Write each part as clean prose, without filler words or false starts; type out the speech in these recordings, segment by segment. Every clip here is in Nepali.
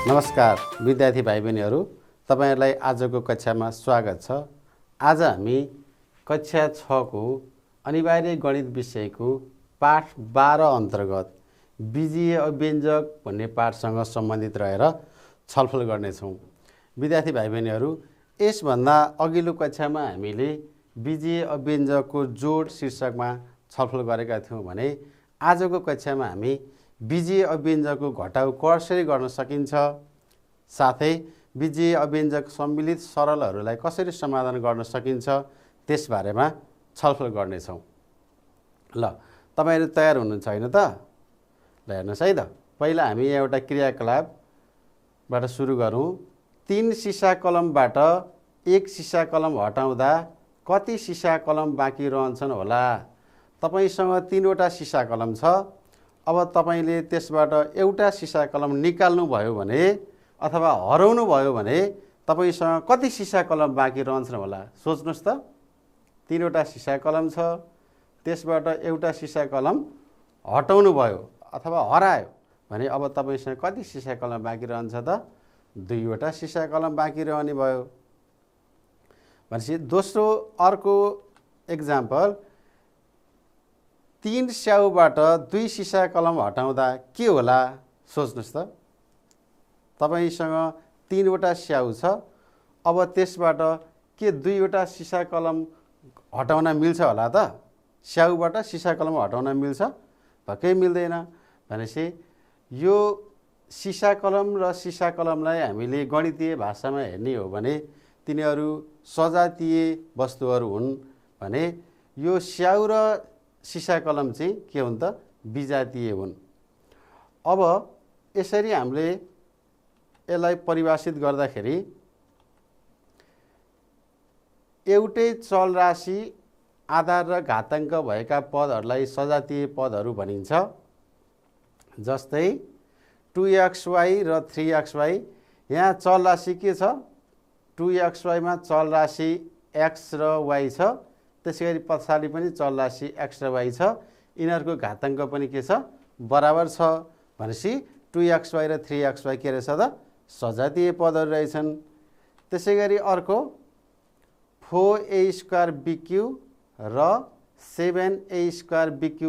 नमस्कार विद्यार्थी भाइ बहिनीहरू, तपाईहरुलाई आजको कक्षामा स्वागत छ। आज हामी कक्षा 6 को अनिवार्य गणित विषयको पाठ 12 अन्तर्गत बीजीय अव्यञ्जक भन्ने पाठसँग सम्बन्धित रहेर छलफल गर्नेछौँ। विद्यार्थी भाइ बहिनीहरू, यसभन्दा अघिल्लो कक्षामा हामीले बीजीय अव्यञ्जकको जोड शीर्षकमा छलफल गरेका थियौँ भने आजको कक्षामा हामी बीजीय अव्यञ्जकको घटाउ कसरी गर्न सकिन्छ, साथै बीजीय अव्यञ्जक सम्मिलित सरलहरूलाई कसरी समाधान गर्न सकिन्छ त्यसबारेमा छलफल गर्नेछौँ। ल, तपाईहरु तयार हुनुहुन्छ हैन त? ल हेर्नुस् है त, पहिला हामी एउटा क्रियाकलापबाट सुरु गरौँ। 3 सिसा कलमबाट 1 सिसा कलम हटाउँदा कति सिसा कलम बाँकी रहन्छन् होला? तपाईसँग 3 वटा सिसा कलम छ। अब तपाईले त्यसबाट एउटा सिसा कलम निकाल्नु भयो भने अथवा हराउनु भयो भने तपाईसँग कति सिसा कलम बाँकी रहन्छन् होला? सोच्नुस् त। 3 वटा सिसा कलम छ, त्यसबाट एउटा सिसा कलम हटाउनु भयो अथवा हरायो भने अब तपाईसँग कति सिसा कलम बाँकी रहन्छ त? 2 वटा सिसा कलम बाँकी रहने भयो। भनेपछि दोस्रो अर्को एक्जाम्पल, 3 स्याउबाट 2 सिसा कलम हटाउँदा के होला? सोच्नुस् त। तपाईसँग 3 वटा स्याउ छ। अब त्यसबाट के 2 वटा सिसा कलम हटाउन मिल्छ होला त? स्याउबाट सिसा कलम हटाउन मिल्छ? पक्कै मिल्दैन। भनेपछि यो सिसा कलम र सिसा कलमलाई हामीले गणितीय भाषामा हेर्ने हो भने तिनीहरू सजातीय वस्तुहरू हुन् भने यो स्याउ र सिसा कलम चाहिँ के हुन् त? विजातीय हुन्। अब यसरी हामीले यसलाई परिभाषित गर्दाखेरि एउटै चल राशि आधार र घाताङ्क भएका पदहरूलाई सजातीय पदहरू भनिन्छ। जस्तै 2xy र 3xy। यहाँ चल राशि के छ? 2xy मा चल राशि x र y छ। त्यसैगरी पछाडि पनि चल राशि x र y छ। यिनीहरूको घाताङ्क पनि के छ? बराबर छ। भनेपछि 2xy र 3xy के रहेछ त? सजातीय पदहरू रहेछन्। त्यसैगरी अर्को 4a² bq र 7a² bq,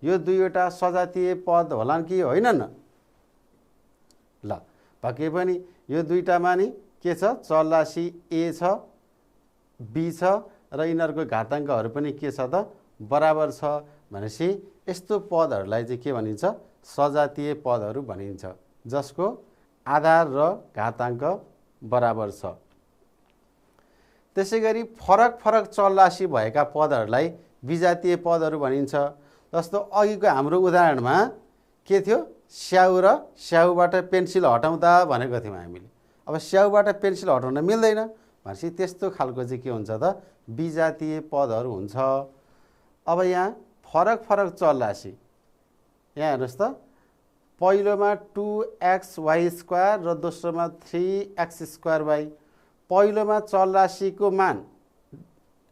यो दुईवटा सजातीय पद होलान् कि होइनन्? ल, पक्कै पनि यो दुईटामा नि के छ? चल राशि a छ, b छ र यिनीहरूको घाताङ्कहरू पनि के छ त? बराबर छ। भनेपछि यस्तो पदहरूलाई चाहिँ के भनिन्छ? सजातीय पदहरू भनिन्छ, जसको आधार र घाताङ्क बराबर छ। त्यसैगरी फरक फरक चल राशि भएका पदहरूलाई विजातीय पदहरू भनिन्छ। जस्तो अघिको हाम्रो उदाहरणमा के थियो? स्याउ र स्याउबाट पेन्सिल हटाउँदा भनेको थियौँ हामीले। अब स्याउबाट पेन्सिल हटाउन मिल्दैन। भनेपछि त्यस्तो खालको चाहिँ के हुन्छ त? विजातीय पदहरू हुन्छ। अब यहाँ फरक फरक चल राशि, यहाँ हेर्नुहोस् त, पहिलोमा 2xy² र दोस्रोमा 3x²y। पहिलोमा चल राशिको मान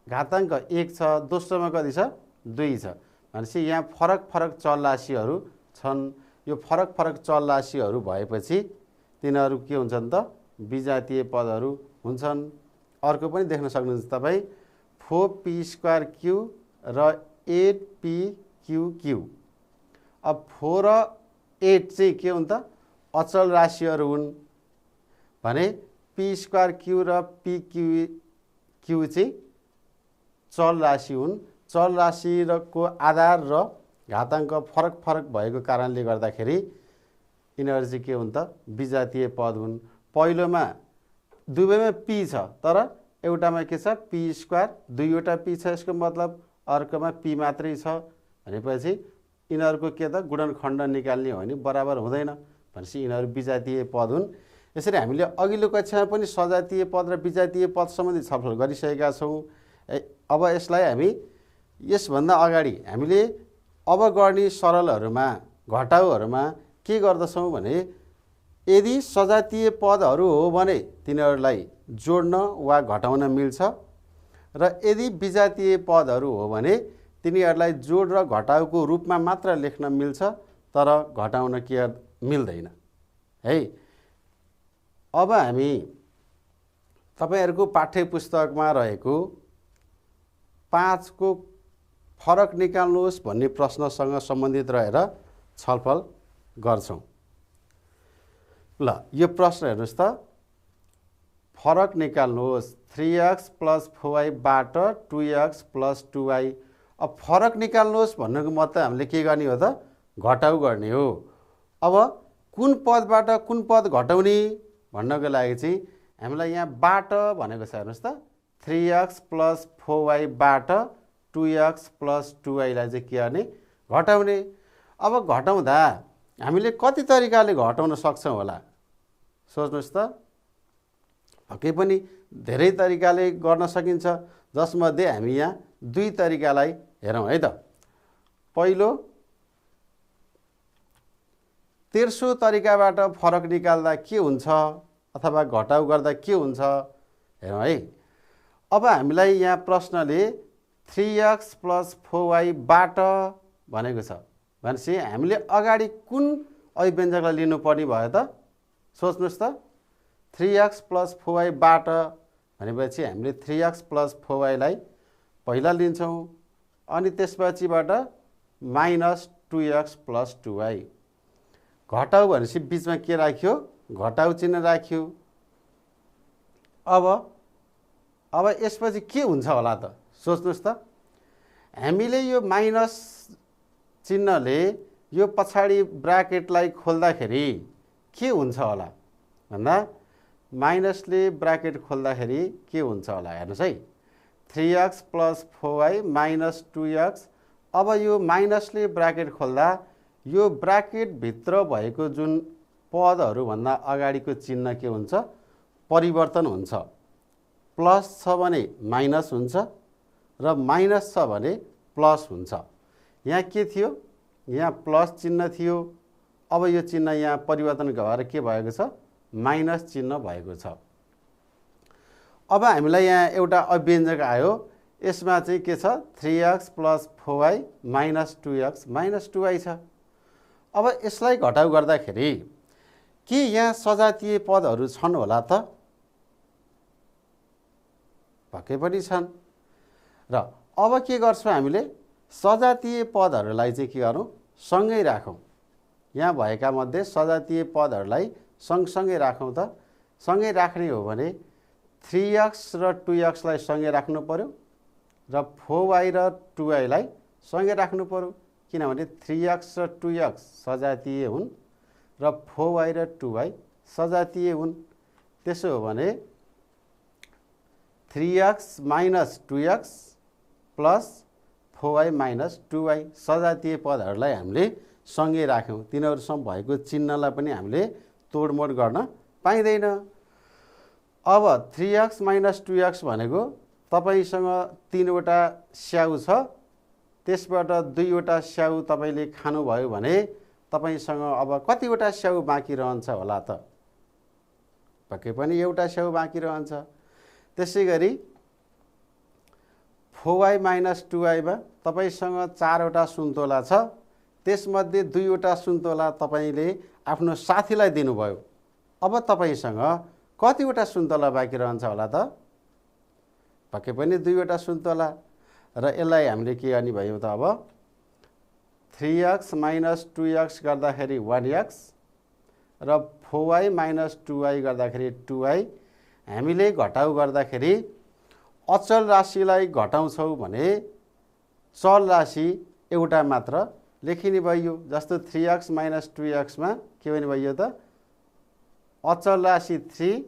घाताङ्क 1 छ, दोस्रोमा कति छ? 2 छ। भनेपछि यहाँ फरक फरक चल राशिहरू छन्। यो फरक फरक चल राशिहरू भएपछि तिनीहरू के हुन्छन् त? विजातीय पदहरू हुन्छन्। अर्को पनि देख्न सक्नुहुन्छ तपाईँ, 4p²q र 8pqq। अब 4 र 8 चाहिँ के हुन् त? अचल राशिहरू हुन् भने p²q र pq चाहिँ चल राशि हुन्। चल राशिको आधार र घाताङ्क फरक फरक भएको कारणले गर्दाखेरि यिनीहरू चाहिँ के हुन् त? विजातीय पद हुन्। पहिलोमा दुवैमा p छ, तर एउटामा के छ? p², 2 वटा p छ, यसको मतलब अर्कोमा p मात्रै छ। भनेपछि यिनीहरूको के त? गुणनखण्ड निकाल्ने हो भने बराबर हुँदैन। भनेपछि यिनीहरू विजातीय पद हुन्। यसरी हामीले अघिल्लो कक्षामा पनि सजातीय पद र विजातीय पद सम्बन्धी छलफल गरिसकेका छौँ। अब यसलाई हामी यसभन्दा अगाडि हामीले अब गर्ने सरलहरूमा घटाउहरूमा के गर्दछौँ भने यदि सजातीय पदहरू हो भने तिनीहरूलाई जोड्न वा घटाउन मिल्छ र यदि विजातीय पदहरू हो भने तिनीहरूलाई जोड र घटाउको रूपमा मात्र लेख्न मिल्छ, तर घटाउन के मिल्दैन है। अब हामी तपाईहरुको पाठ्य पुस्तकमा रहेको 5 को फरक निकाल्नुहोस् भन्ने प्रश्नसँग सम्बन्धित रहेर छलफल गर्छौं। ल यो प्रश्न हेर्नुस् त, फरक निकाल्नुहोस् 3x + 4y बाट 2x + 2y। अब फरक निकाल्नुहोस् भन्नुको मतलब हामीले के गर्ने हो त, घटाउ गर्ने हो। अब कुन पदबाट कुन पद घटाउने भन्नको लागि चाहिँ हामीलाई यहाँ बाट भनेको छ। हेर्नुस् त, 3x + 4y बाट 2x + 2y लाई चाहिँ के गर्ने, घटाउने। अब घटाउँदा हामीले कति तरिकाले घटाउन सक्छौं होला, सोच्नुस् त। पक्कै पनि धेरै तरिकाले गर्न सकिन्छ, जसमध्ये हामी यहाँ 2 तरिकालाई हेरौं है त। पहिलो, तेर्सो तरिकाबाट फरक निकाल्दा के हुन्छ अथवा घटाउ गर्दा के हुन्छ हेरौं है। अब हामीलाई यहाँ प्रश्नले 3x + 4y बाट भनेको छ भनेपछि हामीले अगाडि कुन अभिव्यञ्जकलाई लिनुपर्ने भयो त, सोच्नुस् त। 3x + 4y बाट भनेपछि हामीले 3x + 4y लाई पहिला लिन्छौं, अनि त्यसपछिबाट -2x + 2y। घटाउ भनेपछि बीचमा के राख्यो, घटाउ चिन्ह राख्यो। अब यसपछि के हुन्छ होला त, सोच्नुस् त। हामीले यो माइनस चिन्हले यो पछाडी ब्राकेटलाई खोल्दाखेरि के हुन्छ होला भन्दा, माइनसले ब्राकेट खोल्दाखेरि के हुन्छ होला हेर्नुस् है। 3x + 4y - 2x। अब यो माइनसले ब्राकेट खोल्दा यो ब्राकेट भित्र भएको जुन पदहरु भन्दा अगाडिको चिन्ह के हुन्छ, परिवर्तन हुन्छ। प्लस छ भने माइनस हुन्छ र माइनस छ भने प्लस हुन्छ। यहाँ के थियो, यहाँ प्लस चिन्ह थियो। अब यो चिन्ह यहाँ परिवर्तन भएर के भएको छ, माइनस चिन्ह भएको छ। अब हामीलाई यहाँ एउटा अभिव्यञ्जक आयो, यसमा चाहिँ के छ, 3x + 4y - 2x - 2y छ। अब यसलाई घटाउ गर्दाखेरि के यहाँ सजातीय पदहरू छन् होला त, पक्कै पनि छन्। र अब के गर्छौं हामीले, सजातीय पदहरूलाई चाहिँ के गरौँ, सँगै राखौं। यहाँ भएका मध्ये सजातीय पदहरूलाई सँगसँगै राखौं त। सँगै राख्ने हो भने 3x र 2x लाई सँगै राख्नु पर्यो र 4y र 2y लाई सँगै राख्नु पर्यो, किनभने 3x र 2x सजातीय हुन् र 4y र 2y सजातीय हुन्। त्यसो हो भने 3x - 2x + 4y - 2y सजातीय पदहरूलाई हामीले सँगै राख्यौं। तिनीहरुसँग भएको चिन्हलाई पनि हामीले तोडमोड गर्न पाइदैन। अब 3x - 2x भनेको तपाईसँग 3 वटा स्याउ छ, त्यसबाट 2 वटा स्याउ तपाईले खानुभयो भने तपाईसँग अब कतिवटा स्याउ बाँकी रहन्छ होला त, पक्कै पनि एउटा स्याउ बाँकी रहन्छ। त्यसैगरी 4y - 2y मा तपाईसँग 4 वटा सुन्तोला छ, त्यसमध्ये 2 वटा सुन्तोला तपाईले आफ्नो साथीलाई दिनुभयो। अब तपाईसँग कतिवटा सुन्तोला बाँकी रहन्छ होला त, पक्कै पनि 2 वटा सुन्तोला। र यसलाई हामीले के गर्ने भयो त, अब 3x - 2x गर्दाखेरि 1x र 4y - 2y गर्दाखेरि 2y। हामीले घटाउ गर्दाखेरि अचल राशिलाई घटाउँछौं भने चल राशि एउटा मात्र लेखिने भयो। जस्तो 3x - 2x मा के भने भयो त, अचल राशि 3,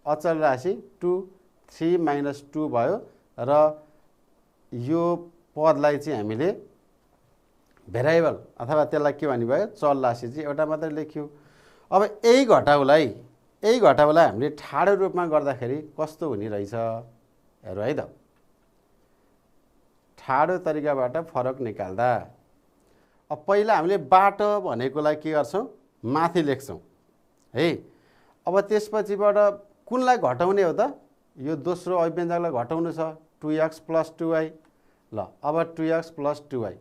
अचल राशि 2, 3 - 2 भयो। र यो पदलाई चाहिँ हामीले भेरिएबल अथवा त्यसलाई के भन्ने भयो, चल राशि चाहिँ एउटा मात्र लेख्यौं। अब यही घटाउलाई हामीले ठाडो रूपमा गर्दाखेरि कस्तो हुने रहेछ हेरौ है त। ठाडो तरिकाबाट फरक निकाल्दा अब पहिला हामीले बाट भनेकोलाई के गर्छौं, माथि लेख्छौं है। अब त्यसपछिबाट कुनलाई घटाउने हो त, यो दोस्रो अभिव्यञ्जकलाई घटाउनु छ, 2x + 2y। ल अब 2x + 2y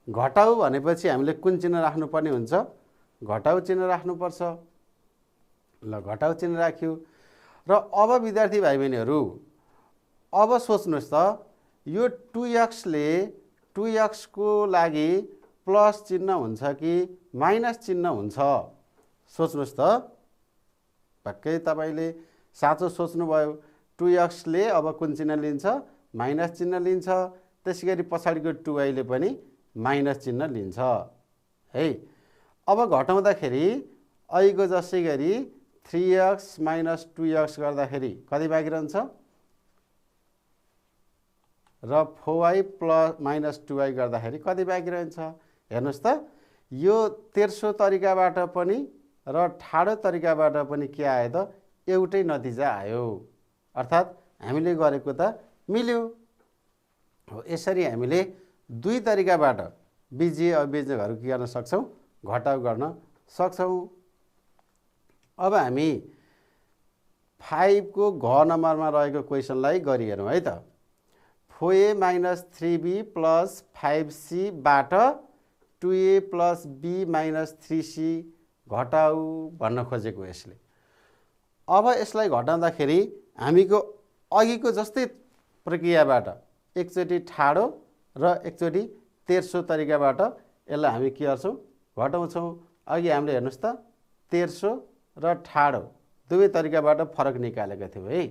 घटाउ भनेपछि हामीले कुन चिन्ह राख्नुपर्ने हुन्छ, घटाउ चिन्ह राख्नुपर्छ। ल घटाउ चिन्ह राख्यो। र अब विद्यार्थी भाइ बहिनीहरू अब सोच्नुहोस् त यो 2x ले 2x को लागि प्लस चिन्ह हुन्छ कि माइनस चिन्ह हुन्छ सोच्नुहोस् त। पक्कै तपाईले साँचो सोच्नुभयो। 2x ले अब कुन चिन्ह लिन्छ माइनस चिन्ह लिन्छ। त्यसैगरी पछाडिको 2y ले पनि माइनस चिन्ह लिन्छ है। अब घटाउँदाखेरि अहिलेको जसै गरी 3x माइनस 2x गर्दाखेरि कति बाँकी रहन्छ र 4y प्लस माइनस 2y गर्दाखेरि कति बाँकी रहन्छ। हेर्नुहोस् त यो तेर्सो तरिकाबाट पनि र ठाडो तरिकाबाट पनि के आयो त एउटै नतिजा आयो। अर्थात् हामीले गरेको त मिल्यो। यसरी हामीले दुई तरिकाबाट बीजीय अभियोजकहरू के गर्न सक्छौँ घटाउ गर्न सक्छौँ। अब हामी 5 को घ नम्बरमा रहेको क्वेसनलाई गरिहेरौँ है त। 4a minus 3b plus 5c बाट 2a plus b minus 3c घटाउ भन्न खोजेको यसले। अब यसलाई घटाउँदाखेरि हामीको अघिको जस्तै प्रक्रियाबाट एकचोटि ठाडो र एकचोटि तेर्सो तरिकाबाट यसलाई हामी के गर्छौँ घटाउँछौँ। अघि हामीले हेर्नुहोस् त तेर्सो र ठाडो दुवै तरिकाबाट फरक निकालेका थियौँ है।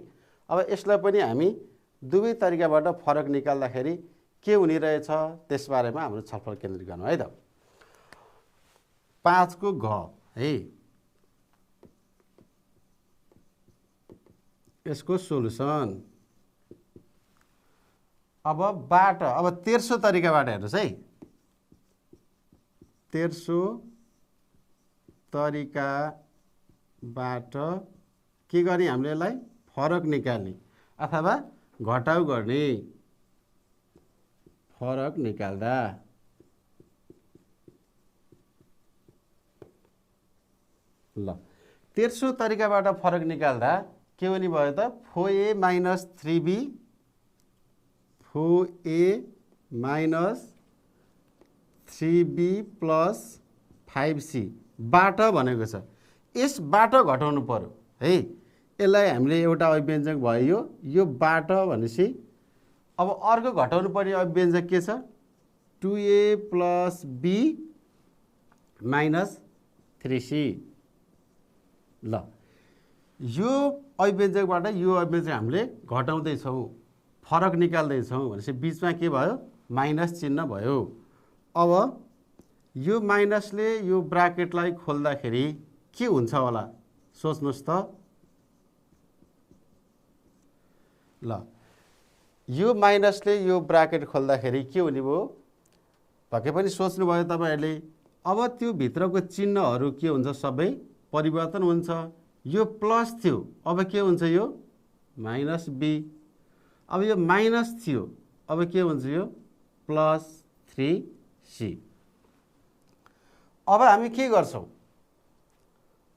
अब यसलाई पनि हामी दुवै तरिकाबाट फरक निकाल्दाखेरि के हुने रहेछ त्यसबारेमा हाम्रो छलफल केन्द्रित गर्नु है त। 5 को घ है यसको सोलुसन। अब तेर्सो तरिकाबाट हेर्नुहोस् है। तेर्सो तरिकाबाट के गर्ने हामीले यसलाई फरक निकाल्ने अथवा घटाउ गर्ने। फरक निकाल्दा ल तेर्सो तरिकाबाट फरक निकाल्दा के हुने भयो त 4a minus 3b 4a minus 3b plus 5c बाट भनेको छ। यसबाट घटाउनु पर्यो है। यसलाई हामीले एउटा अभिव्यञ्जक भयो यो बाट भनेपछि अब अर्को घटाउनु पर्ने अभिव्यञ्जक के छ 2a plus b minus 3c। ल यो अभिव्यञ्जकबाट यो अभिव्यञ्जक हामीले घटाउँदैछौँ फरक निकाल्दैछौँ भनेपछि बिचमा के भयो माइनस चिन्ह भयो। अब यो माइनसले यो ब्राकेटलाई खोल्दाखेरि के हुन्छ होला सोच्नुहोस् त। ल यो माइनसले यो ब्राकेट खोल्दाखेरि के हुने भयो पक्कै पनि सोच्नुभयो तपाईँहरूले। अब त्यो भित्रको चिन्हहरू के हुन्छ सबै परिवर्तन हुन्छ। यो प्लस थियो अब के हुन्छ यो माइनस b। अब यो माइनस थियो अब के हुन्छ यो प्लस 3c। अब हामी के गर्छौँ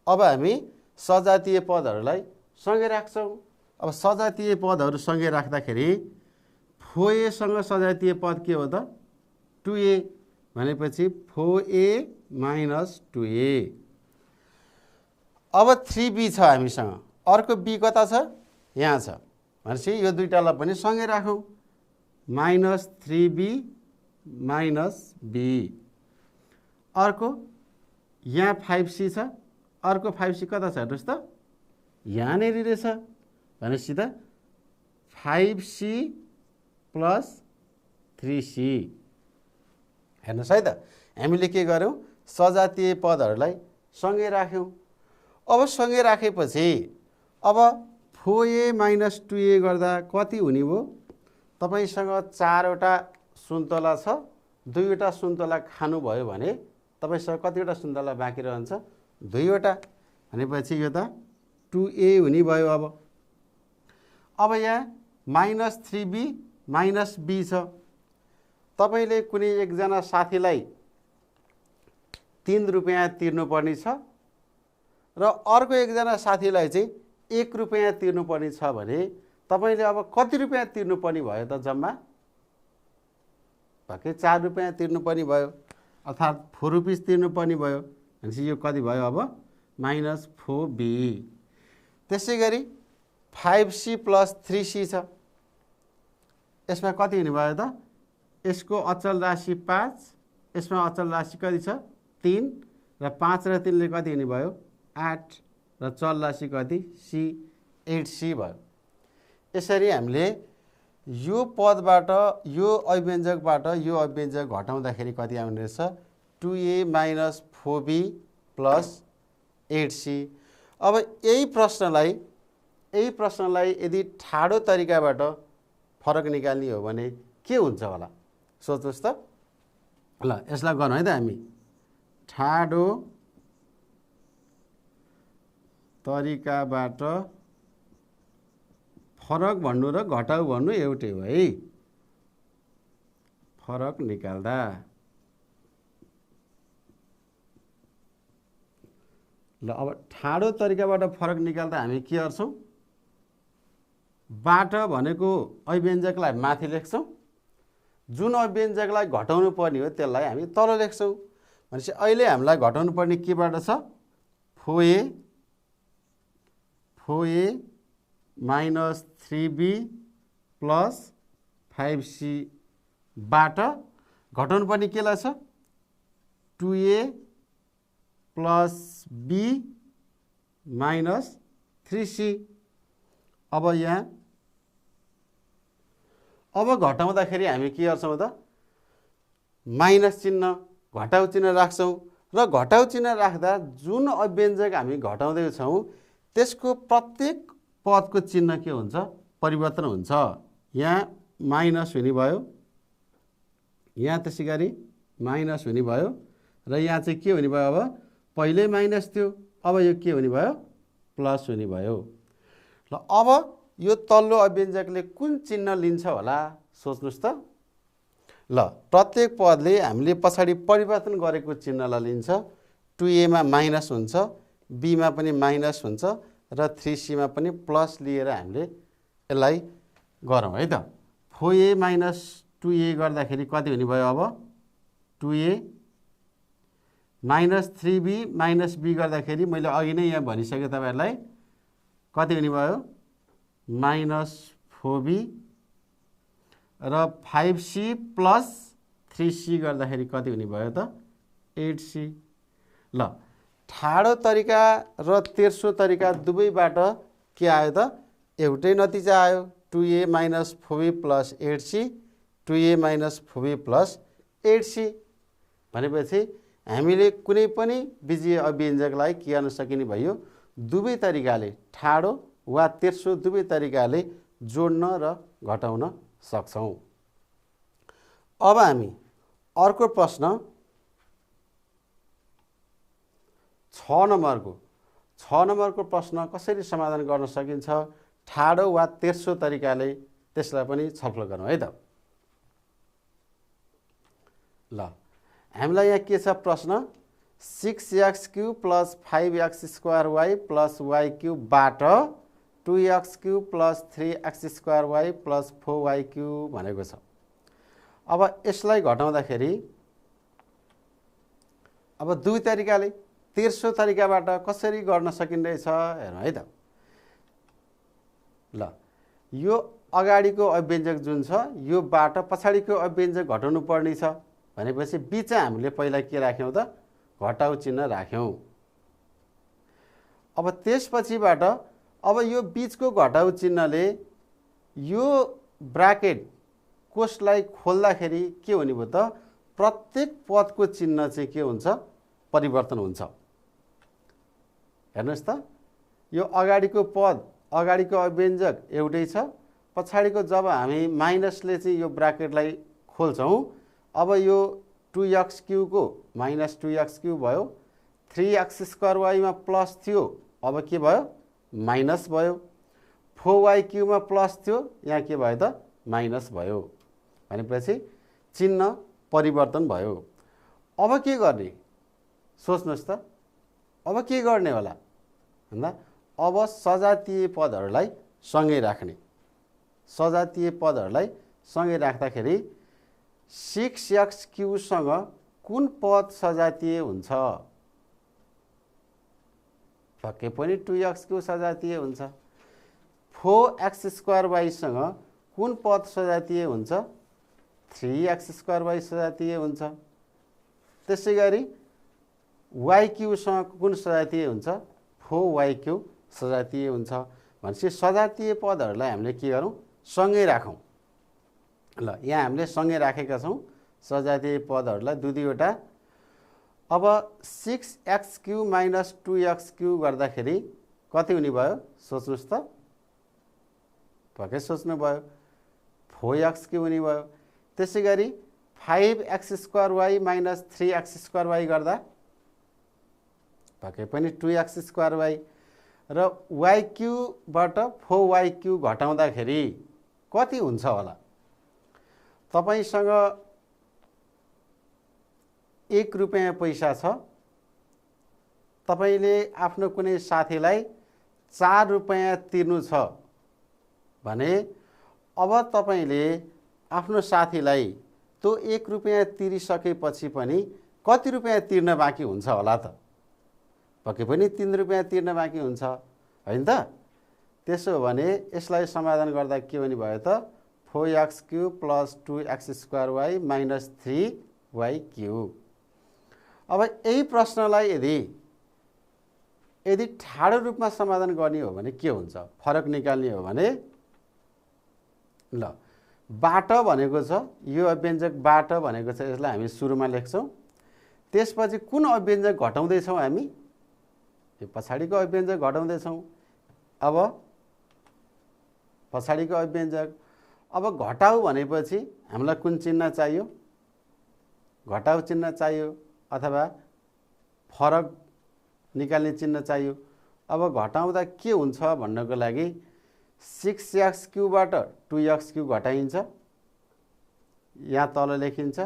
अब हामी सजातीय पदहरूलाई सँगै राख्छौँ। अब सजातीय पदहरू सँगै राख्दाखेरि 4a सँग सजातीय पद के हो त 2a भनेपछि 4a माइनस 2a। अब 3b छ हामीसँग अर्को b कता छ यहाँ छ भनेपछि यो दुईटालाई पनि सँगै राखौँ माइनस 3b माइनस b। अर्को यहाँ 5c छ अर्को 5c कता छ हेर्नुहोस् त यहाँनिर रहेछ भनेपछि त 5c प्लस 3c। हेर्नुहोस् है त हामीले के गर्यौँ सजातीय पदहरूलाई सँगै राख्यौँ। अब सँगै राखेपछि अब 4a माइनस 2a गर्दा कति हुने भयो तपाईसँग 4वटा सुन्तला छ 2वटा सुन्तला खानुभयो भने तपाईसँग कतिवटा सुन्तला बाँकी रहन्छ 2वटा भनेपछि यो त 2a हुने भयो। अब यहाँ माइनस 3b माइनस b छ। तपाईँले कुनै एकजना साथीलाई 3 रुपैयाँ तिर्नुपर्ने छ र अर्को एकजना साथीलाई चाहिँ 1 रुपैयाँ तिर्नुपर्ने छ भने तपाईँले अब कति रुपैयाँ तिर्नुपर्ने भयो त जम्मा पक्कै 4 रुपैयाँ तिर्नुपर्ने भयो अर्थात् 4 रुपिस तिर्नुपर्ने भयो भनेपछि यो कति भयो अब माइनस 4b। त्यसै गरी 5c प्लस 3c छ, यसमा कति हुने भयो त? यसको अचल राशि 5, यसमा अचल राशि कति छ? 3 र 5 र 3 ले कति हुने भयो? 8 र चल राशि कति? c 8c भयो। यसरी हामीले यो पदबाट यो अव्यञ्जकबाट यो अव्यञ्जक घटाउँदाखेरि कति आउने रहेछ? 2a minus 4b plus 8c। अब यही प्रश्नलाई यदि ठाडो तरिकाबाट फरक निकाल्ने हो भने के हुन्छ होला? सोच्नुहोस् त। ल यसलाई गरौँ है त हामी। ठाडो तरिकाबाट फरक भन्नु र घटाउ भन्नु एउटै हो है। फरक निकाल्दा ल अब ठाडो तरिकाबाट फरक निकाल्दा हामी के गर्छौँ? बाट भनेको अव्यञ्जकलाई माथि लेख्छौँ, जुन अव्यञ्जकलाई घटाउनु पर्ने हो त्यसलाई हामी तल लेख्छौँ। भनेपछि अहिले हामीलाई घटाउनु पर्ने केबाट छ? 4a minus 3b plus 5c बाट घटाउनु पर्ने केलाई छ? 2a plus b minus 3c। अब यहाँ घटाउँदाखेरि हामी के गर्छौँ त? माइनस चिन्ह, घटाउ चिन्ह राख्छौँ र घटाउ चिन्ह राख्दा जुन अव्यञ्जक हामी घटाउँदैछौँ त्यसको प्रत्येक पदको चिन्ह के हुन्छ? परिवर्तन हुन्छ। यहाँ माइनस हुने भयो, यहाँ त्यसै गरी माइनस हुने भयो र यहाँ चाहिँ के हुने भयो? अब पहिल्यै माइनस थियो, अब यो के हुने भयो? प्लस हुने भयो। ल अब यो तल्लो अव्यञ्जकले कुन चिन्ह लिन्छ होला? सोच्नुहोस् त। ल प्रत्येक पदले हामीले पछाडि परिवर्तन गरेको चिन्हलाई लिन्छ। 2a मा माइनस हुन्छ, b मा पनि माइनस हुन्छ र 3c मा पनि प्लस लिएर हामीले यसलाई गरौँ है त। 4a माइनस 2a गर्दाखेरि कति हुने भयो? अब 2a minus 3b minus b गर्दाखेरि मैले अघि नै यहाँ भनिसकेँ तपाईँहरूलाई, कति हुने भयो? माइनस 4b र 5c प्लस 3c गर्दाखेरि कति हुने भयो त? 8c। ल ठाडो तरिका र तेर्सो तरिका दुवैबाट के आयो त? एउटै नतिजा आयो। 2a minus 4b plus 8c, 2a minus 4b plus 8c। भनेपछि हामीले कुनै पनि बीजीय अव्यञ्जकलाई के गर्न सकिने भयो? दुवै तरिकाले, ठाडो वा तेर्सो दुवै तरिकाले जोड्न र घटाउन सक्छौँ। अब हामी अर्को प्रश्न 6 नम्बरको प्रश्न कसरी समाधान गर्न सकिन्छ ठाडो वा तेर्सो तरिकाले, त्यसलाई पनि छलफल गरौँ है त। ल हामीलाई यहाँ के छ प्रश्न? 6x³ plus 5x² plus y³ बाट 2x³ plus 3x² plus 4y³ भनेको छ। अब यसलाई घटाउँदाखेरि अब दुई तरिकाले, तेर्सो तरिकाबाट कसरी गर्न सकिँदैछ हेरौँ है त। ल यो अगाडिको अव्यञ्जक जुन छ यो बाट पछाडिको अव्यञ्जक घटाउनु पर्ने छ भनेपछि बीच हामीले पहिला के राख्यौँ त? घटाउ चिन्ह राख्यौँ। अब त्यसपछिबाट अब यो बीचको घटाउ चिन्हले यो ब्राकेट कोष्ठलाई खोल्दाखेरि के हुने भयो त? प्रत्येक पदको चिन्ह चाहिँ के हुन्छ? परिवर्तन हुन्छ। हेर्नुहोस् त, यो अगाडिको पद, अगाडिको अव्यञ्जक एउटै छ, पछाडिको जब हामी माइनसले चाहिँ यो ब्राकेटलाई खोल्छौँ, अब यो 2x³ को माइनस 2x³ भयो, 3x² मा प्लस थियो, अब के भयो? माइनस भयो। 4y³ मा प्लस थियो, यहाँ के भयो त? माइनस भयो। भनेपछि चिन्ह परिवर्तन भयो। अब के गर्ने? सोच्नुहोस् त, अब के गर्ने होला भन्दा अब सजातीय पदहरूलाई सँगै राख्ने। सजातीय पदहरूलाई सँगै राख्दाखेरि 6x³ सँग कुन पद सजातीय हुन्छ? पक्कै पनि 2x³ सजातीय हुन्छ। 4x² सँग कुन पद सजातीय हुन्छ? 3x² सजातीय हुन्छ। त्यसै गरी y³ सँग कुन सजातीय हुन्छ? 4y³ सजातीय हुन्छ। भनेपछि सजातीय पदहरूलाई हामीले के गरौँ? सँगै राखौँ। ल यहाँ हामीले सँगै राखेका छौँ सजातीय पदहरूलाई दुईवटा। अब 6x³ माइनस 2x³ गर्दाखेरि कति हुने भयो? सोच्नुहोस् त, पक्कै सोच्नुभयो। 4x³ हुने भयो। त्यसै गरी 5x² माइनस 3x² गर्दा पक्कै पनि 2x² र y³ बाट 4y³ घटाउँदाखेरि कति हुन्छ होला? तपाईसँग 1 रुपैयाँ पैसा छ, तपाईले आफ्नो कुनै साथीलाई 4 रुपैयाँ तिर्नु छ भने अब तपाईले आफ्नो साथीलाई त्यो 1 रुपैयाँ तिरिसकेपछि पनि कति रुपैयाँ तिर्न बाँकी हुन्छ होला त? पक्कै पनि 3 रुपैयाँ तिर्न बाँकी हुन्छ, हैन त? त्यसो भने यसलाई समाधान गर्दा के हुने भयो त? 4x³ plus 2x² minus 3y³। अब यही प्रश्नलाई यदि ठाडो रूपमा समाधान गर्ने हो भने के हुन्छ? फरक निकाल्ने हो भने ल बाट भनेको छ, यो अव्यञ्जक बाट भनेको छ, यसलाई हामी सुरुमा लेख्छौँ। त्यसपछि कुन अव्यञ्जक घटाउँदैछौँ हामी? यो पछाडिको अव्यञ्जक घटाउँदैछौँ। अब पछाडिको अव्यञ्जक, अब घटाउ भनेपछि हामीलाई कुन चिन्ह चाहियो? घटाउ चिन्ह चाहियो अथवा फरक निकाल्ने चिन्ह चाहियो। अब घटाउँदा के हुन्छ भन्नको लागि 6x³ बाट 2x³ घटाइन्छ, यहाँ तल लेखिन्छ।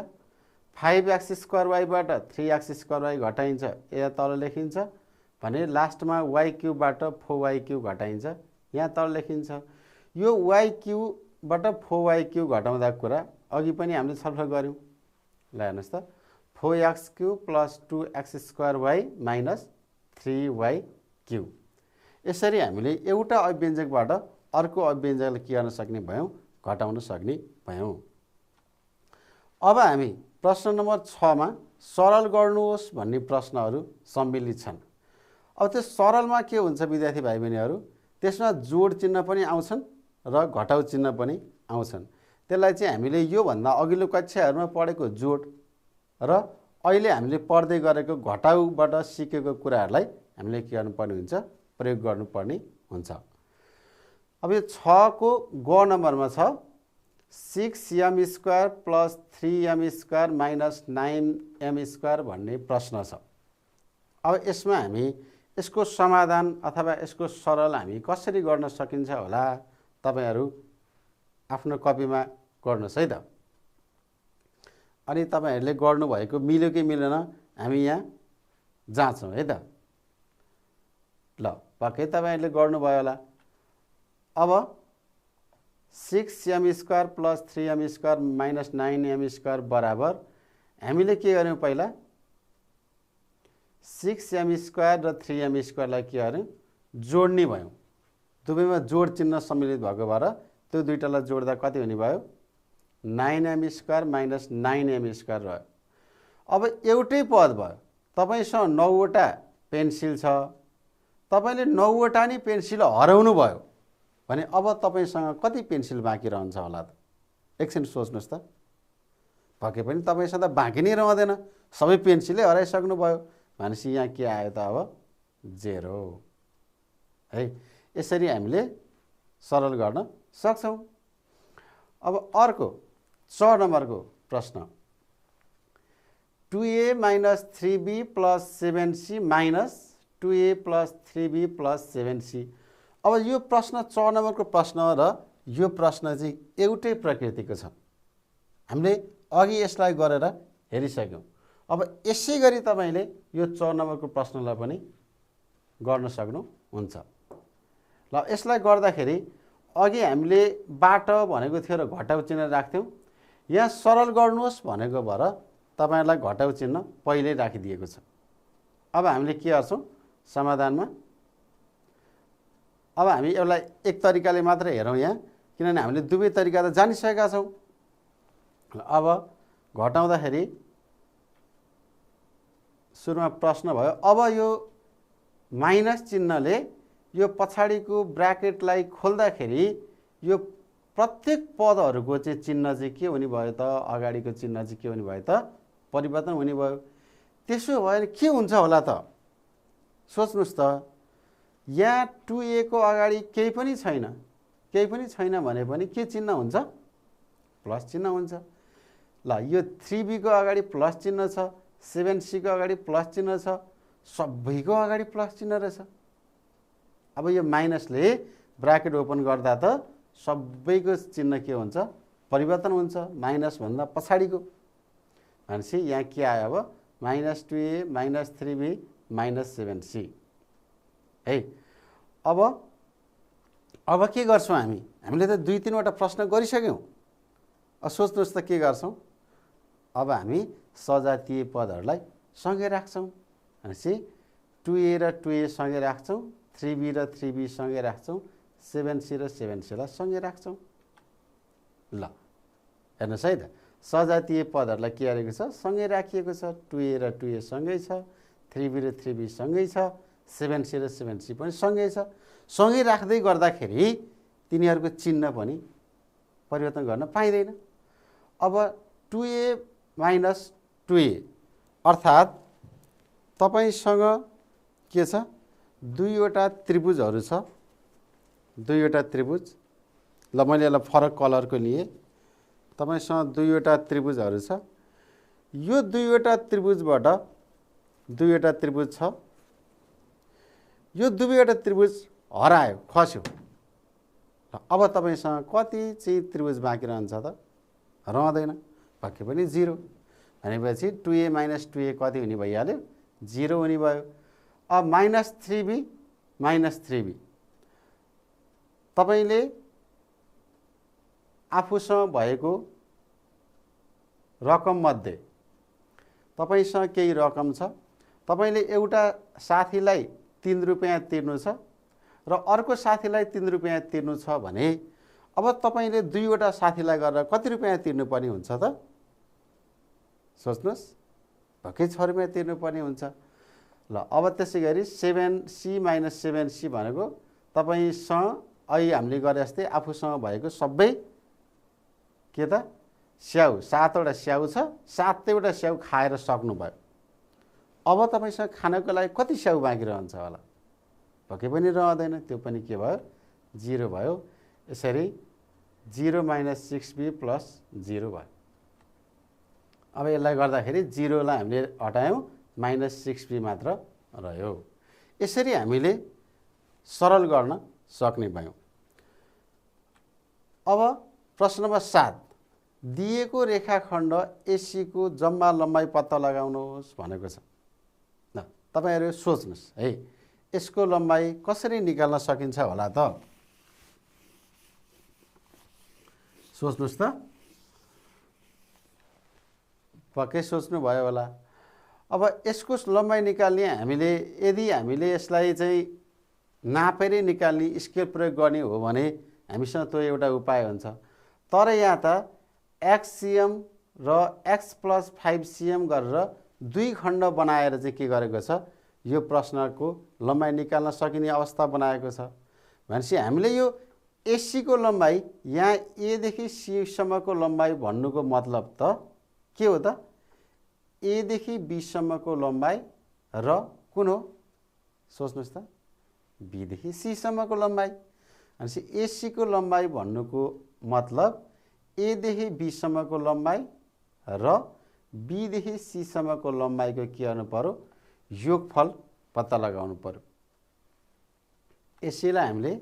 5x² बाट 3x² घटाइन्छ, यहाँ तल लेखिन्छ। भने लास्टमा y³ बाट 4y³ घटाइन्छ, यहाँ तल लेखिन्छ। यो y³ बाट 4y³ घटाउँदा कुरा अघि पनि हामीले छलफल गऱ्यौँ। ल हेर्नुहोस् त, 4x³ plus 2x² minus 3y³। यसरी हामीले एउटा अव्यञ्जकबाट अर्को अव्यञ्जकलाई के गर्न सक्ने भयौँ? घटाउन सक्ने भयौँ। अब हामी प्रश्न नम्बर 6 मा सरल गर्नुहोस् भन्ने प्रश्नहरू सम्मिलित छन्। अब त्यो सरलमा के हुन्छ विद्यार्थी भाइ बहिनीहरू? त्यसमा जोड चिन्ह पनि आउँछन् र घटाउ चिन्ह पनि आउँछन्। त्यसलाई चाहिँ हामीले योभन्दा अघिल्लो कक्षाहरूमा पढेको जोड र अहिले हामीले पढ्दै गरेको घटाउबाट सिकेको कुराहरूलाई हामीले के गर्नुपर्ने हुन्छ? प्रयोग गर्नुपर्ने हुन्छ। अब यो 6 को ग नम्बरमा छ 6m² plus 3m² minus 9m² भन्ने प्रश्न छ। अब यसमा हामी यसको समाधान अथवा यसको सरल हामी कसरी गर्न सकिन्छ होला? तपाईहरू आफ्नो कपीमा गर्नुहोस् है त। अनि तपाईहरूले गर्नुभएको मिल्यो कि मिलेन हामी यहाँ जाँच्छौँ है त। ल पक्कै तपाईहरूले गर्नुभयो होला। अब 6m² plus 3m² minus 9m² बराबर हामीले के गर्यौँ? पहिला 6m² र 3m² लाई के गर्यौँ? जोड्ने भयौँ। दुवैमा जोड चिन्ह सम्मिलित भएको भएर त्यो दुईटालाई जोड्दा कति हुने भयो? 9m² माइनस 9m² रह्यो। अब एउटै पद भयो। तपाईसँग 9 वटा पेन्सिल छ, तपाईले 9 वटा नि पेन्सिल हराउनु भयो भने अब तपाईसँग कति पेन्सिल बाँकी रहन्छ होला त? एकछिन सोच्नुहोस् त। पक्कै पनि तपाईसँग त बाँकी नै रहँदैन, सबै पेन्सिलै हराइसक्नु भयो भनेपछि यहाँ के आयो त? अब 0 है। यसरी हामीले सरल गर्न सक्छौँ। अब अर्को 6 नम्बरको प्रश्न 2a minus 3b plus 7c minus 2a plus 3b plus 7c। अब यो प्रश्न 6 नम्बरको प्रश्न र यो प्रश्न चाहिँ एउटै प्रकृतिको छ। हामीले अघि यसलाई गरेर हेरिसक्यौँ। अब यसै गरी तपाईले यो 6 नम्बरको प्रश्नलाई पनि गर्न सक्नुहुन्छ। ल यसलाई गर्दाखेरि अघि हामीले बाट भनेको थियो र घटाउ चिन्ह राख्थ्यौँ। यहाँ सरल गर्नुहोस् भनेको भएर तपाईहरुलाई घटाउ चिन्ह पहिल्यै राखिदिएको छ। अब हामीले के गर्छौँ? समाधानमा अब हामी यसलाई एक तरिकाले मात्र हेरौँ यहाँ, किनभने हामीले दुवै तरिका त जानिसकेका छौँ। अब घटाउँदाखेरि सुरुमा प्रश्न भयो, अब यो माइनस चिन्हले यो पछाडिको ब्र्याकेटलाई खोल्दाखेरि यो प्रत्येक पदहरूको चाहिँ चिन्ह चाहिँ के हुने भयो त, अगाडिको चिन्ह चाहिँ के हुने भयो त, परिवर्तन हुने भयो। त्यसो भयो भने के हुन्छ होला त, सोच्नुहोस् त। यहाँ 2a को अगाडि केही पनि छैन भने पनि के चिन्ह हुन्छ, प्लस चिन्ह हुन्छ। ल यो 3b को अगाडि प्लस चिन्ह छ, 7c को अगाडि प्लस चिन्ह छ, सबैको अगाडि प्लस चिन्ह रहेछ। अब यो माइनसले ब्राकेट ओपन गर्दा त सबैको चिन्ह के हुन्छ, परिवर्तन हुन्छ, माइनस भन्दा पछाडिको। भनेपछि यहाँ के आयो, अब -2a -3b -7c है। अब के गर्छौँ हामीले त 2-3वटा प्रश्न गरिसक्यौँ। अब सोच्नुहोस् त के गर्छौँ, अब हामी सजातीय पदहरूलाई सँगै राख्छौँ। भनेपछि 2a र 2a सँगै राख्छौँ, 3b र 3b सँगै राख्छौँ, 7c र 7c लाई सँगै राख्छौँ। ल हेर्नुहोस् है त, सजातीय पदहरूलाई के गरेको छ, सँगै राखिएको छ। 2a र 2a सँगै छ, 3b र 3b सँगै छ, 7c र 7c पनि सँगै छ। सँगै राख्दै गर्दाखेरि तिनीहरूको चिन्ह पनि परिवर्तन गर्न पाइँदैन। अब 2a - 2a अर्थात् तपाईसँग के छ, दुईवटा त्रिभुजहरू छ, दुईवटा त्रिभुज। ल मैले यसलाई फरक कलरको लिएँ। तपाईसँग दुईवटा त्रिभुजहरू छ। यो दुईवटा त्रिभुजबाट दुईवटा त्रिभुज छ, यो दुईवटा त्रिभुज हरायो, खस्यो। अब तपाईसँग कति चाहिँ त्रिभुज बाँकी रहन्छ त, रहँदैन, पक्कै पनि 0। भनेपछि 2a - 2a कति हुने भइहाल्यो, 0 हुने भयो। अब -3b -3b तपाईले आफूसँग भएको रकम मध्ये तपाईसँग केही रकम छ, तपाईले एउटा साथीलाई 3 रुपैयाँ तिर्नु छ र अर्को साथीलाई 3 रुपैयाँ तिर्नु छ भने अब तपाईले दुईवटा साथीलाई गरेर कति रुपैयाँ तिर्नुपर्ने हुन्छ त, सोच्नुहोस्, भक्कै 6 रुपैयाँ तिर्नुपर्ने हुन्छ। ल अब त्यसै गरी 7c - 7c भनेको तपाईसँग अहिले हामीले गरे जस्तै आफूसँग भएको सबै के त स्याउ, 7वटा स्याउ छ, 7वटा स्याउ खाएर सक्नुभयो। अब तपाईसँग खानको लागि कति स्याउ बाँकी रहन्छ होला, पक्कै पनि रहँदैन, त्यो पनि के भयो, 0 भयो। यसरी 0 - 6b + 0 भयो। अब यसलाई गर्दाखेरि 0 लाई हामीले हटायौँ, -6b मात्र रह्यो। यसरी हामीले सरल गर्न सक्ने भयौँ। अब प्रश्न नम्बर 7, दिएको रेखाखण्ड एसी को जम्मा लम्बाइ पत्ता लगाउनुहोस् भनेको छ। ल तपाईहरु सोच्नुस् है, यसको लम्बाइ कसरी निकाल्न सकिन्छ होला त, सोच्नुस् त, पक्कै सोच्नु भयो होला। अब यसको लम्बाइ निकाल्ने यदि हामीले यसलाई चाहिँ नापेरै निकाल्ने स्केल प्रयोग गर्ने हो भने हामीसँग त्यो एउटा उपाय हुन्छ। तर यहाँ त xcm र x + 5cm गरेर दुई खण्ड बनाएर चाहिँ के गरेको छ, यो प्रश्नको लम्बाइ निकाल्न सकिने अवस्था बनाएको छ। भनेपछि हामीले यो एसी को लम्बाइ यहाँ ए देखि सी सम्मको लम्बाइ भन्नुको मतलब त के हो त, ए देखि बी सम्मको लम्बाइ र कुन हो, सोच्नुस् त, बी देखि सी सम्मको लम्बाइ। भनेपछि एसी को लम्बाइ भन्नुको मतलब ए देखि बी सम्मको लम्बाइ र बी देखि सी सम्मको लम्बाइको के गर्नु पर्यो, योगफल पत्ता लगाउनु पर्यो। एसीलाई हामीले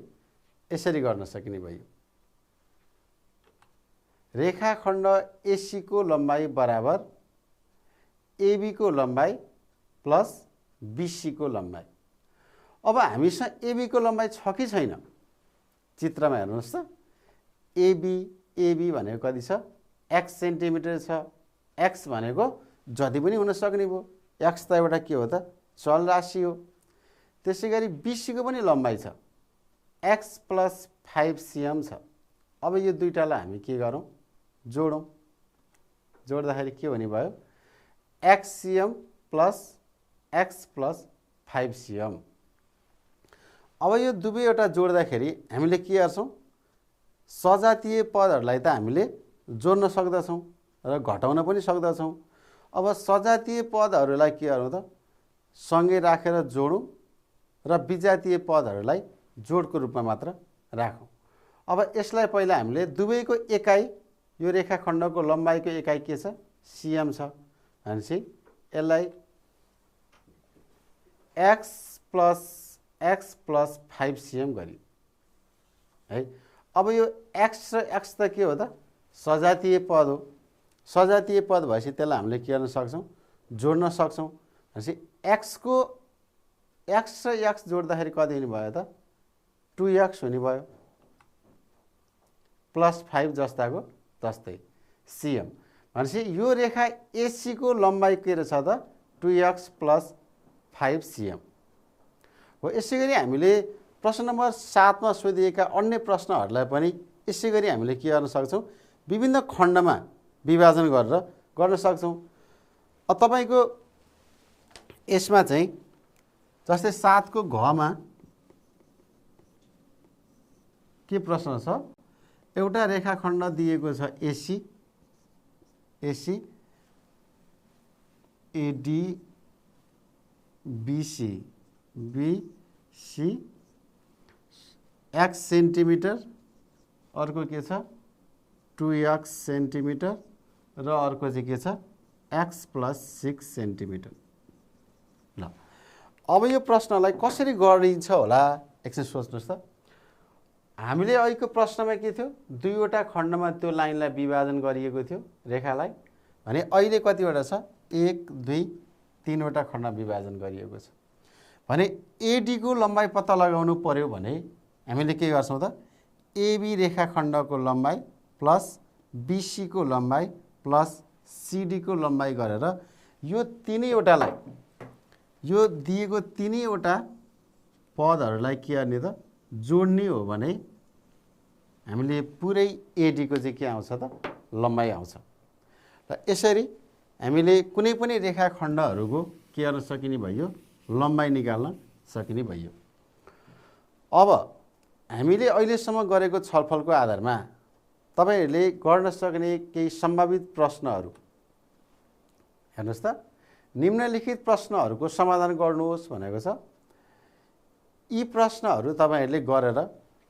यसरी गर्न सकिने भयो, रेखाखण्ड एसी को लम्बाइ बराबर एबी को लम्बाइ प्लस बीसी को लम्बाइ। अब हामीसँग एबी को लम्बाइ छ कि छैन, चित्रमा हेर्नुहोस् त, एबी भनेको कति छ, x सेन्टिमिटर छ, x भनेको जति पनि हुन सक्ने भयो, x त एउटा के हो त, चल राशि हो। त्यसैगरी बीसी को पनि लम्बाइ छ, x + 5cm छ। अब यो दुईटालाई हामी के गरौँ, जोडौँ। जोड्दाखेरि के हुने भयो, xcm + x + 5cm। अब यो दुवैवटा जोड्दाखेरि हामीले के गर्छौँ, सजातीय पदहरूलाई त हामीले जोड्न सक्दछौँ र घटाउन पनि सक्दछौँ। अब सजातीय पदहरूलाई के गरौँ त, सँगै राखेर जोडौँ र विजातीय पदहरूलाई जोडको रूपमा मात्र राखौँ। अब यसलाई पहिला हामीले दुवैको एकाइ, यो रेखाखण्डको लम्बाइको एकाइ के छ, cm छ भनेपछि यसलाई x + 5cm गरी है। अब यो x र x त के हो त, सजातीय पद हो। सजातीय पद भएपछि त्यसलाई हामीले के गर्न सक्छौँ, जोड्न सक्छौँ। भनेपछि x र x जोड्दाखेरि कति हुने भयो त, 2x हुने भयो, +5 जस्ताको तस्तै cm। भनेपछि यो रेखा AC को लम्बाइ के रहेछ त, 2x + 5cm हो। यसै गरी हामीले प्रश्न नम्बर 7 मा सोधिएका अन्य प्रश्नहरूलाई पनि यसै गरी हामीले के गर्न सक्छौँ, विभिन्न खण्डमा विभाजन गरेर गर्न सक्छौँ। अब तपाईको यसमा चाहिँ जस्तै 7 को घ मा के प्रश्न छ, एउटा रेखाखण्ड दिएको छ AC, AD BC x centimetre, अर्को के छ 2x सेन्टिमिटर र अर्को चाहिँ के छ x + 6 सेन्टिमिटर। ल अब यो प्रश्नलाई कसरी गरिन्छ होला एकछिन सोच्नुहोस् त। हामीले अहिलेको प्रश्नमा के थियो, दुईवटा खण्डमा त्यो लाइनलाई विभाजन गरिएको थियो रेखालाई भने अहिले कतिवटा छ, 1 2 3वटा खण्डमा विभाजन गरिएको छ भने AD को लम्बाइ पत्ता लगाउनु पर्यो भने हामीले के गर्छौँ त, AB रेखाखण्डको लम्बाइ प्लस BC को लम्बाइ प्लस CD को लम्बाइ गरेर यो तीनैवटालाई, यो दिएको तीनैवटा पदहरूलाई के गर्ने त, जोड्ने हो भने हामीले पुरै AD को चाहिँ के आउँछ त, लम्बाइ आउँछ। र यसरी हामीले कुनै पनि रेखाखण्डहरूको के गर्न सकिने भयो, लम्बाइ निकाल्न सकिने भयो। अब हामीले अहिलेसम्म गरेको छलफलको आधारमा तपाईहरुले गर्न सक्ने केही सम्भावित प्रश्नहरू हेर्नुस् त। निम्नलिखित प्रश्नहरूको समाधान गर्नुहोस् भनेको छ। यी प्रश्नहरू तपाईहरुले गरेर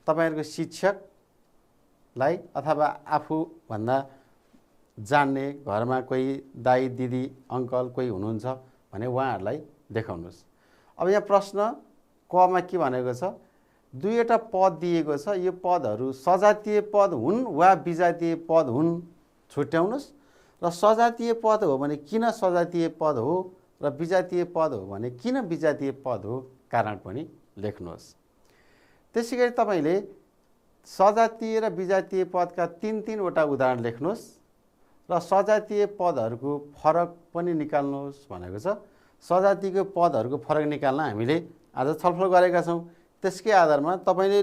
तपाईहरुको शिक्षकलाई अथवा आफू भन्दा जान्ने घरमा कोही दाइ दिदी अंकल कोही हुनुहुन्छ भने उहाँहरूलाई देखाउनुस्। अब यहाँ प्रश्न क मा के भनेको छ, दुईवटा पद दिएको छ, यो पदहरू सजातीय पद हुन् वा विजातीय पद हुन् छुट्याउनुस् र सजातीय पद हो भने किन सजातीय पद हो र विजातीय पद हो भने किन विजातीय पद हो कारण पनि लेख्नुहोस्। त्यसैगरी तपाईले सजातीय र विजातीय पदका तीन वटा उदाहरण लेख्नुहोस् र सजातीय पदहरूको फरक पनि निकाल्नुहोस् भनेको छ। सजातीयको पदहरूको फरक निकाल्न हामीले आज छलफल गरेका छौं। त्यसकै आधारमा तपाईले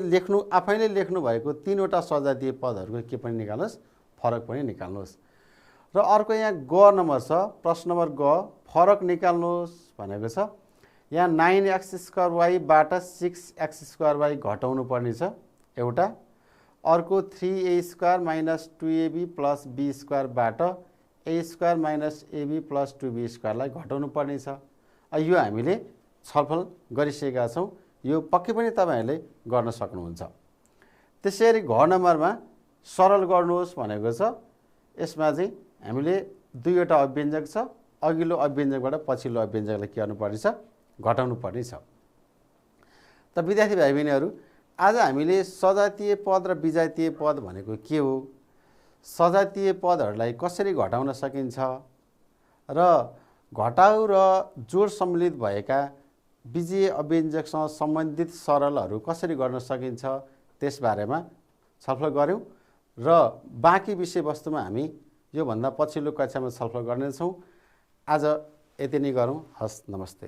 आफैले लेख्नु भएको तीनवटा सजातीय पदहरूको के पनि निकाल्नुहोस्, फरक पनि निकाल्नुहोस्। र अर्को यहाँ ग नम्बर छ, प्रश्न नम्बर ग, फरक निकाल्नुहोस् भनेको छ। यहाँ 9x² बाट 6x² घटाउनु पर्ने छ एउटा, अर्को 3a² - 2ab + b² बाट a² - ab + 2b² लाई घटाउनु पर्ने छ। यो हामीले छलफल गरिसकेका छौं। यो पक्कै पनि तपाईहरुले गर्न सक्नुहुन्छ। त्यसैगरी घ नम्बरमा सरल गर्नुहोस् भनेको छ। यसमा चाहिँ हामीले दुईवटा अव्यञ्जक छ, अघिल्लो अव्यञ्जकबाट पछिल्लो अव्यञ्जकलाई के गर्नु पर्ने छ, घटाउनु पर्ने छ। त विद्यार्थी भाइ बहिनीहरु, आज हामीले सजातीय पद र विजातीय पद भनेको के हो, सजातीय पदहरूलाई कसरी घटाउन सकिन्छ र घटाउ र जोड सम्मिलित भएका बीजीय अव्यञ्जकसँग सम्बन्धित सरलहरू कसरी गर्न सकिन्छ त्यस बारेमा छलफल गर्यौं र बाँकी विषयवस्तुमा हामी यो भन्दा पछिल्लो कक्षामा छलफल गर्नेछौं। आज यति नै गरौँ। हस्, नमस्ते।